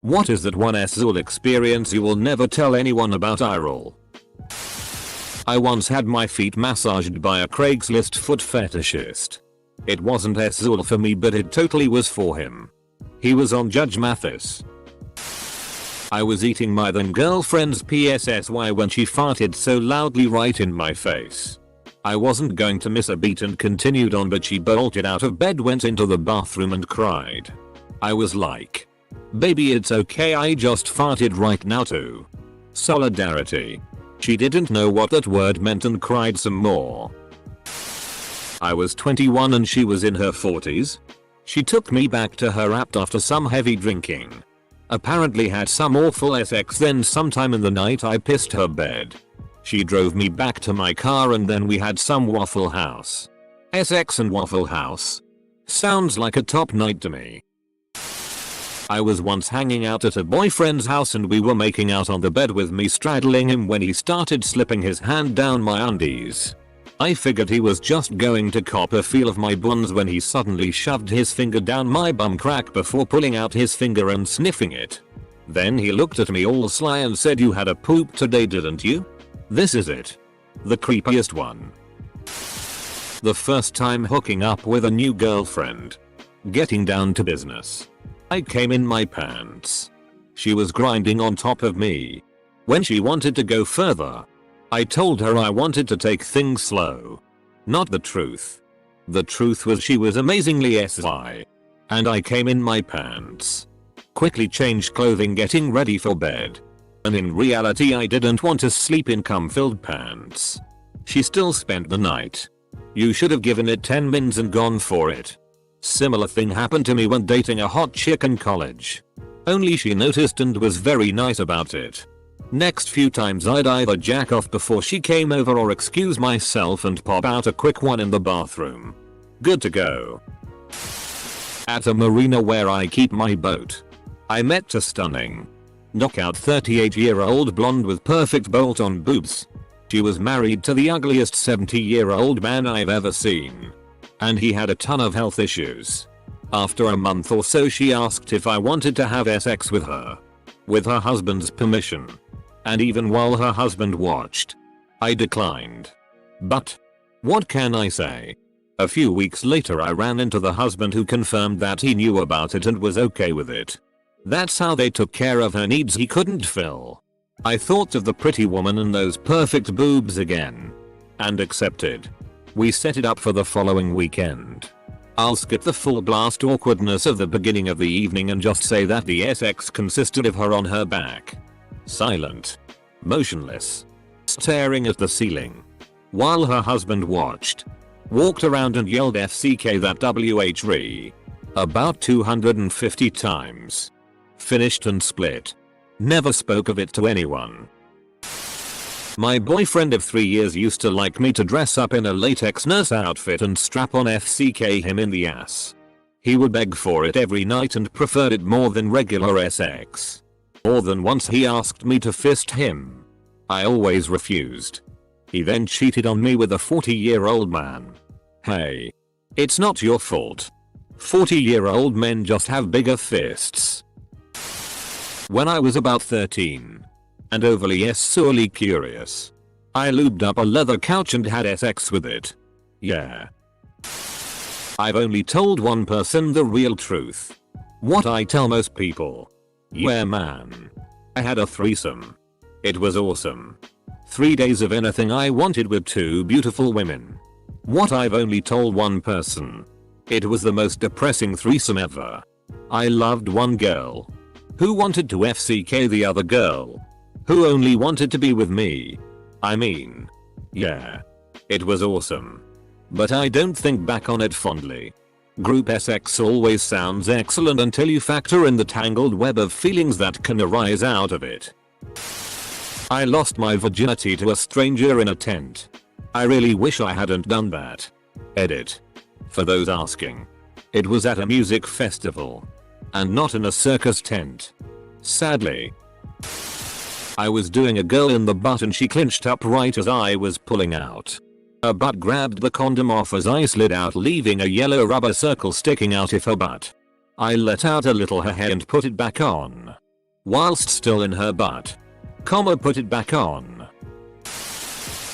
What is that one SZOL experience you will never tell anyone about? Eye roll. I once had my feet massaged by a Craigslist foot fetishist. It wasn't SZOL for me, but it totally was for him. He was on Judge Mathis. I was eating my then girlfriend's PSSY when she farted so loudly right in my face. I wasn't going to miss a beat and continued on, but she bolted out of bed, went into the bathroom and cried. I was like, baby, it's okay, I just farted right now too. Solidarity. She didn't know what that word meant and cried some more. I was 21 and she was in her 40s. She took me back to her after some heavy drinking. Apparently had some awful sex, then sometime in the night I pissed her bed. She drove me back to my car and then we had some Waffle House. SX and Waffle House. Sounds like a top night to me. I was once hanging out at a boyfriend's house and we were making out on the bed with me straddling him when he started slipping his hand down my undies. I figured he was just going to cop a feel of my buns when he suddenly shoved his finger down my bum crack before pulling out his finger and sniffing it. Then he looked at me all sly and said, "You had a poop today, didn't you?" This is it. The creepiest one. The first time hooking up with a new girlfriend. Getting down to business. I came in my pants. She was grinding on top of me. When she wanted to go further, I told her I wanted to take things slow. Not the truth. The truth was she was amazingly SI. And I came in my pants. Quickly changed clothing, getting ready for bed. And in reality I didn't want to sleep in cum-filled pants. She still spent the night. You should have given it 10 mins and gone for it. Similar thing happened to me when dating a hot chick in college. Only she noticed and was very nice about it. Next few times I'd either jack off before she came over or excuse myself and pop out a quick one in the bathroom. Good to go. At a marina where I keep my boat, I met a stunning knockout 38-year-old blonde with perfect bolt-on boobs. She was married to the ugliest 70-year-old man I've ever seen. And he had a ton of health issues. After a month or so she asked if I wanted to have sex with her. With her husband's permission. And even while her husband watched. I declined. But what can I say? A few weeks later I ran into the husband, who confirmed that he knew about it and was okay with it. That's how they took care of her needs he couldn't fill. I thought of the pretty woman and those perfect boobs again. And accepted. We set it up for the following weekend. I'll skip the full blast awkwardness of the beginning of the evening and just say that the SX consisted of her on her back. Silent. Motionless. Staring at the ceiling. While her husband watched. Walked around and yelled FCK that WHRE. About 250 times. Finished and split. Never spoke of it to anyone. My boyfriend of 3 years used to like me to dress up in a latex nurse outfit and strap on FCK him in the ass. He would beg for it every night and preferred it more than regular SX. More than once he asked me to fist him. I always refused. He then cheated on me with a 40-year-old man. Hey. It's not your fault. 40-year-old men just have bigger fists. When I was about 13. And overly sorely curious. I lubed up a leather couch and had sex with it. Yeah. I've only told one person the real truth. What I tell most people. Yeah man. I had a threesome. It was awesome. 3 days of anything I wanted with 2 beautiful women. What I've only told one person. It was the most depressing threesome ever. I loved one girl. Who wanted to FCK the other girl. Who only wanted to be with me. I mean. Yeah. It was awesome. But I don't think back on it fondly. Group SX always sounds excellent until you factor in the tangled web of feelings that can arise out of it. I lost my virginity to a stranger in a tent. I really wish I hadn't done that. Edit. For those asking. It was at a music festival. And not in a circus tent. Sadly. I was doing a girl in the butt and she clinched up right as I was pulling out. Her butt grabbed the condom off as I slid out, leaving a yellow rubber circle sticking out of her butt. I let out a little hair and put it back on. whilst still in her butt. Comma put it back on.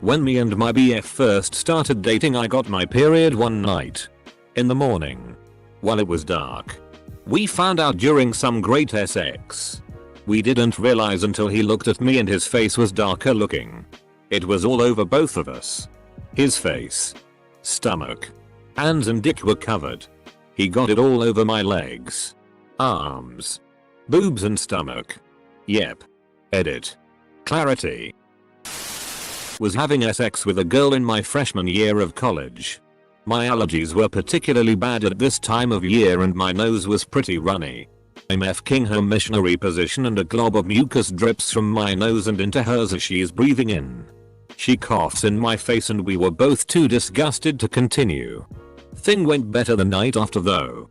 When me and my BF first started dating, I got my period one night. In the morning. While it was dark. We found out during some great sex. We didn't realize until he looked at me and his face was darker looking. It was all over both of us. His face, stomach, hands and dick were covered. He got it all over my legs, arms, boobs and stomach. Yep. Edit. Clarity. Was having sex with a girl in my freshman year of college. My allergies were particularly bad at this time of year and my nose was pretty runny. I'm F-king her missionary position and a glob of mucus drips from my nose and into hers as she's breathing in. She coughs in my face and we were both too disgusted to continue. Thing went better the night after though.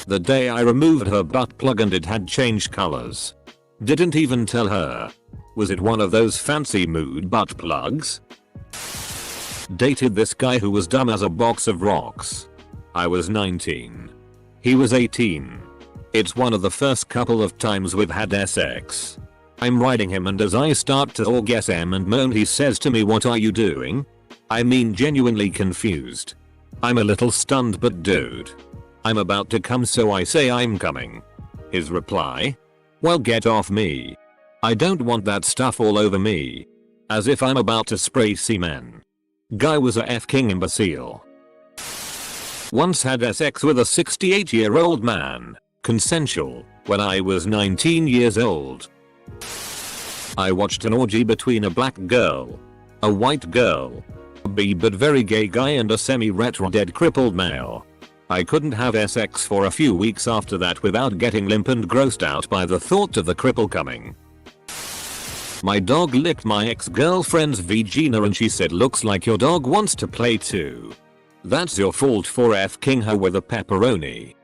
The day I removed her butt plug and it had changed colors. Didn't even tell her. Was it one of those fancy mood butt plugs? Dated this guy who was dumb as a box of rocks. I was 19. He was 18. It's one of the first couple of times we've had sex. I'm riding him and as I start to orgasm and moan he says to me, "What are you doing?" I mean genuinely confused. I'm a little stunned but dude. I'm about to come so I say I'm coming. His reply? "Well get off me. I don't want that stuff all over me." As if I'm about to spray semen. Guy was a F-king imbecile. Once had sex with a 68-year-old man, consensual, when I was 19 years old. I watched an orgy between a black girl, a white girl, a bi but very gay guy and a semi-retro dead crippled male. I couldn't have sex for a few weeks after that without getting limp and grossed out by the thought of the cripple coming. My dog licked my ex-girlfriend's vagina and she said, "Looks like your dog wants to play too." That's your fault for F-king her with a pepperoni.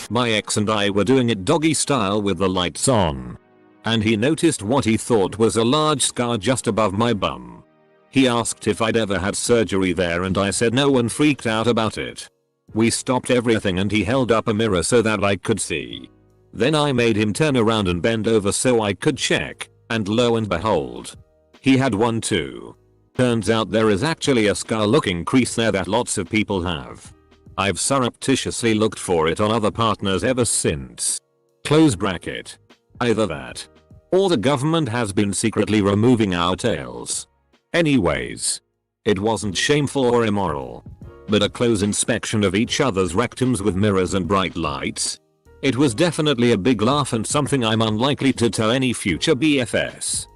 My ex and I were doing it doggy style with the lights on. And he noticed what he thought was a large scar just above my bum. He asked if I'd ever had surgery there and I said no and freaked out about it. We stopped everything and he held up a mirror so that I could see. Then I made him turn around and bend over so I could check. And lo and behold, he had one too. Turns out there is actually a scar looking crease there that lots of people have. I've surreptitiously looked for it on other partners ever since. Close bracket. Either that, or the government has been secretly removing our tails. Anyways, it wasn't shameful or immoral, but a close inspection of each other's rectums with mirrors and bright lights. It was definitely a big laugh and something I'm unlikely to tell any future BFS.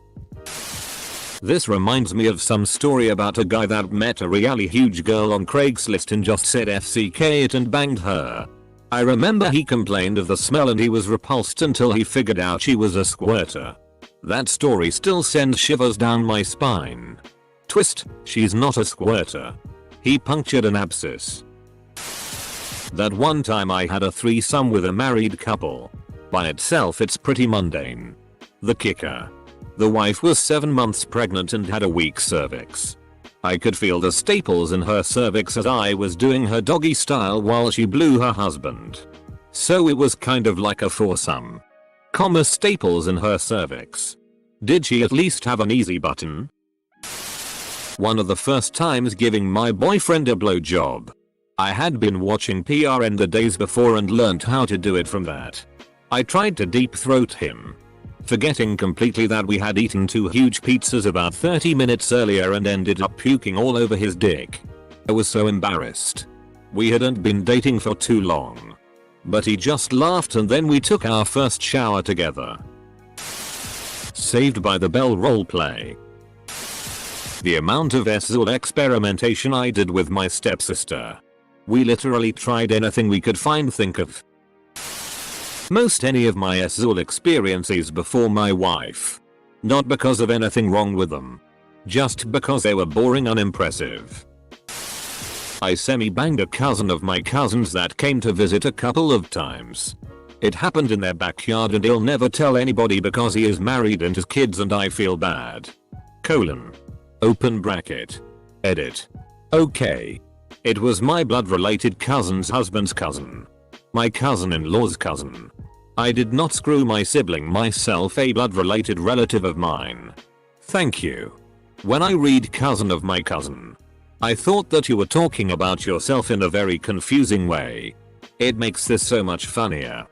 This reminds me of some story about a guy that met a really huge girl on Craigslist and just said FCK it and banged her. I remember he complained of the smell and he was repulsed until he figured out she was a squirter. That story still sends shivers down my spine. Twist, she's not a squirter. He punctured an abscess. That one time I had a threesome with a married couple. By itself it's pretty mundane. The kicker. The wife was 7 months pregnant and had a weak cervix. I could feel the staples in her cervix as I was doing her doggy style while she blew her husband. So it was kind of like a foursome. Staples in her cervix. Did she at least have an easy button? One of the first times giving my boyfriend a blowjob. I had been watching PRN the days before and learnt how to do it from that. I tried to deep throat him, forgetting completely that we had eaten 2 huge pizzas about 30 minutes earlier and ended up puking all over his dick. I was so embarrassed. We hadn't been dating for too long. But he just laughed and then we took our first shower together. Saved by the Bell roleplay. The amount of SZOL experimentation I did with my stepsister. We literally tried anything we could think of. Most any of my SZOL experiences before my wife. Not because of anything wrong with them. Just because they were boring, unimpressive. I semi-banged a cousin of my cousin's that came to visit a couple of times. It happened in their backyard and he'll never tell anybody because he is married and has kids and I feel bad. Open bracket. Edit. Okay. It was my blood-related cousin's husband's cousin. My cousin-in-law's cousin. I did not screw my sibling myself, a blood related relative of mine. Thank you. When I read cousin of my cousin, I thought that you were talking about yourself in a very confusing way. It makes this so much funnier.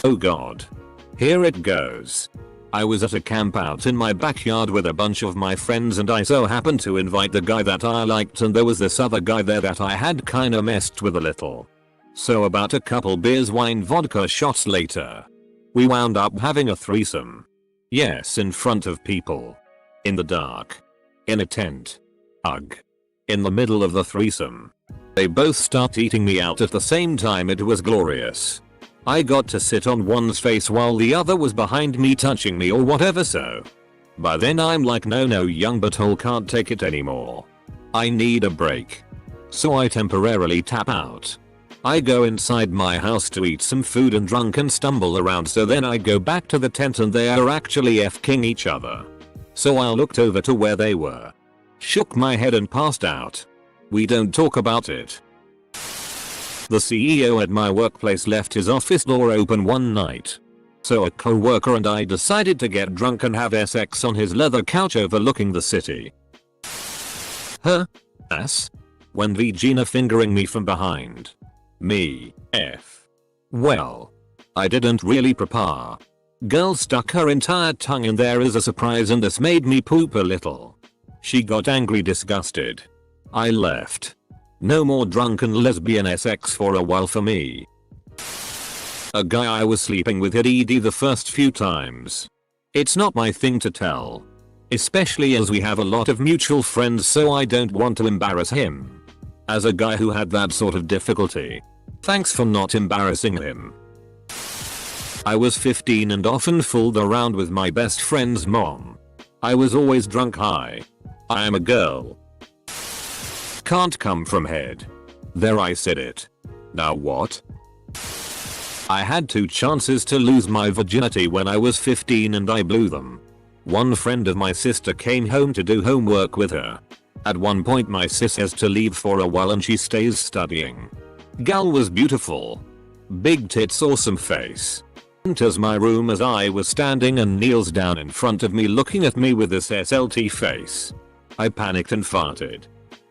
Oh god. Here it goes. I was at a camp out in my backyard with a bunch of my friends and I so happened to invite the guy that I liked, and there was this other guy there that I had kinda messed with a little. So about a couple beers, wine, vodka shots later, we wound up having a threesome. Yes, in front of people. In the dark. In a tent. Ugh. In the middle of the threesome. They both start eating me out at the same time. It was glorious. I got to sit on one's face while the other was behind me touching me or whatever, so. By then I'm like, no young butthole, can't take it anymore. I need a break. So I temporarily tap out. I go inside my house to eat some food and drunk and stumble around, so then I go back to the tent and they are actually f-king each other. So I looked over to where they were. Shook my head and passed out. We don't talk about it. The CEO at my workplace left his office door open one night. So a co-worker and I decided to get drunk and have sex on his leather couch overlooking the city. Her ass? When Vagina fingering me from behind. Me. F. Well. I didn't really prepare. Girl stuck her entire tongue in there as a surprise and this made me poop a little. She got angry, disgusted. I left. No more drunken lesbian sex for a while for me. A guy I was sleeping with had ED the first few times. It's not my thing to tell. Especially as we have a lot of mutual friends, so I don't want to embarrass him. As a guy who had that sort of difficulty, thanks for not embarrassing him. I was 15 and often fooled around with my best friend's mom. I was always drunk high. I am a girl. Can't come from head. There, I said it. Now what? I had 2 chances to lose my virginity when I was 15 and I blew them. One friend of my sister came home to do homework with her. At one point my sis has to leave for a while and she stays studying. Gal was beautiful. Big tits, awesome face. Enters my room as I was standing and kneels down in front of me looking at me with this SLT face. I panicked and farted.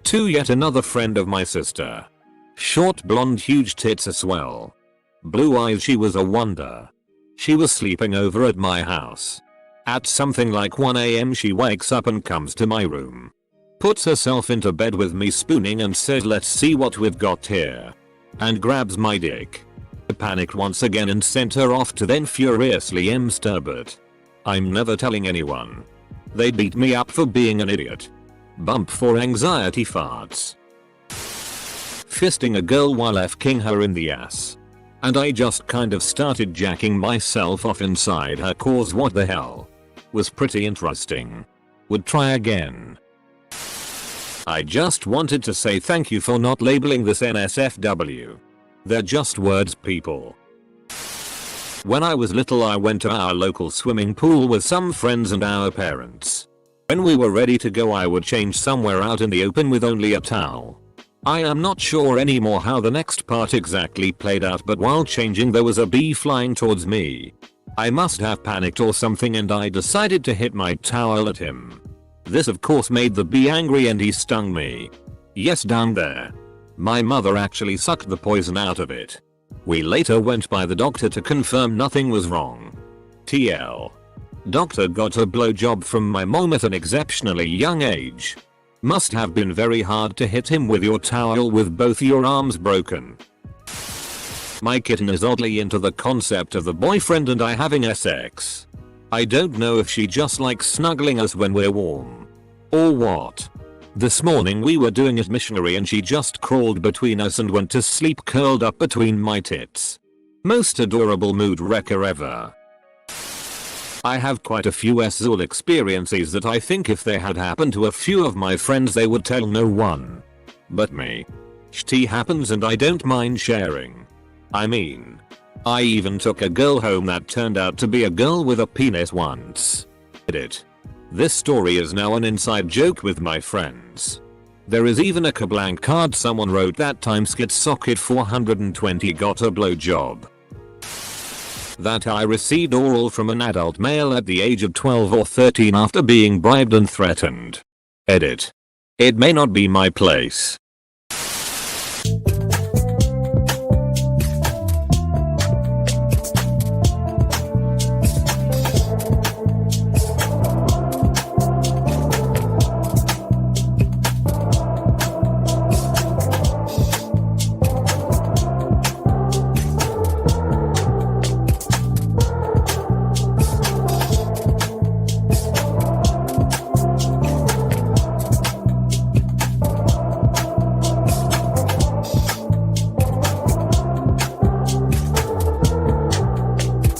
To yet another friend of my sister. Short blonde, huge tits as well. Blue eyes, she was a wonder. She was sleeping over at my house. At something like 1 AM she wakes up and comes to my room. Puts herself into bed with me spooning and says, let's see what we've got here. And grabs my dick. I panicked once again and sent her off to then furiously masturbate. I'm never telling anyone. They beat me up for being an idiot. Bump for anxiety farts. Fisting a girl while f-king her in the ass. And I just kind of started jacking myself off inside her, cause what the hell. Was pretty interesting. Would try again. I just wanted to say thank you for not labeling this NSFW. They're just words, people. When I was little I went to our local swimming pool with some friends and our parents. When we were ready to go I would change somewhere out in the open with only a towel. I am not sure anymore how the next part exactly played out, but while changing there was a bee flying towards me. I must have panicked or something and I decided to hit my towel at him. This of course made the bee angry and he stung me. Yes, down there. My mother actually sucked the poison out of it. We later went by the doctor to confirm nothing was wrong. TL. Doctor got a blowjob from my mom at an exceptionally young age. Must have been very hard to hit him with your towel with both your arms broken. My kitten is oddly into the concept of the boyfriend and I having sex. I don't know if she just likes snuggling us when we're warm. Or what. This morning we were doing it missionary and she just crawled between us and went to sleep curled up between my tits. Most adorable mood wrecker ever. I have quite a few SZOL experiences that I think if they had happened to a few of my friends they would tell no one. But me. Shit happens and I don't mind sharing. I mean, I even took a girl home that turned out to be a girl with a penis once. Edit. This story is now an inside joke with my friends. There is even a kablank card someone wrote that time skit socket 420 got a blowjob. That I received oral from an adult male at the age of 12 or 13 after being bribed and threatened. Edit. It may not be my place